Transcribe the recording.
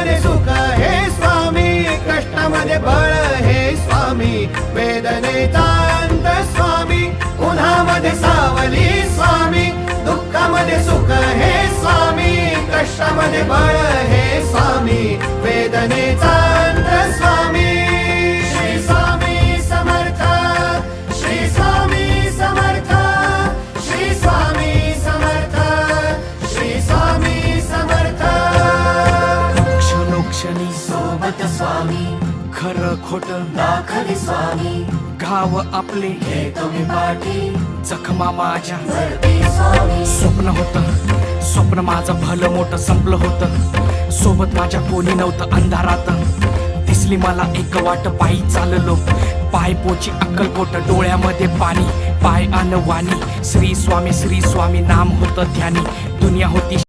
दुःखामध्ये सुख हे स्वामी, कष्टामध्ये बळ हे स्वामी, वेदनेचा अंत स्वामी, उन्हामध्ये सावली स्वामी, दुःखामध्ये सुख हे स्वामी, कष्टामध्ये बळ हे स्वामी, वेदनेचा अंत स्वामी. श्री स्वामी समर्थ, श्री स्वामी समर्थ, श्री स्वामी समर्थ, श्री स्वामी समर्थ. क्षणोक्षणी सोबत स्वामी, खरं खोट दाखले स्वामी, घाव आपले हे तुम्ही पाठी जखमा माझ्या. भरती स्वामी. स्वप्न होतं, स्वप्न माझं भलं मोठं संपलं होतं. सोबत माझ्या कोणी नव्हतं अंधारात. दिसली मला एक वाट, पायी चाललो, पाय पोची अक्कलकोट, डोळ्यामध्ये पाणी, पाय अन वाणी. श्री स्वामी नाम होतं ध्यानी. दुनिया होती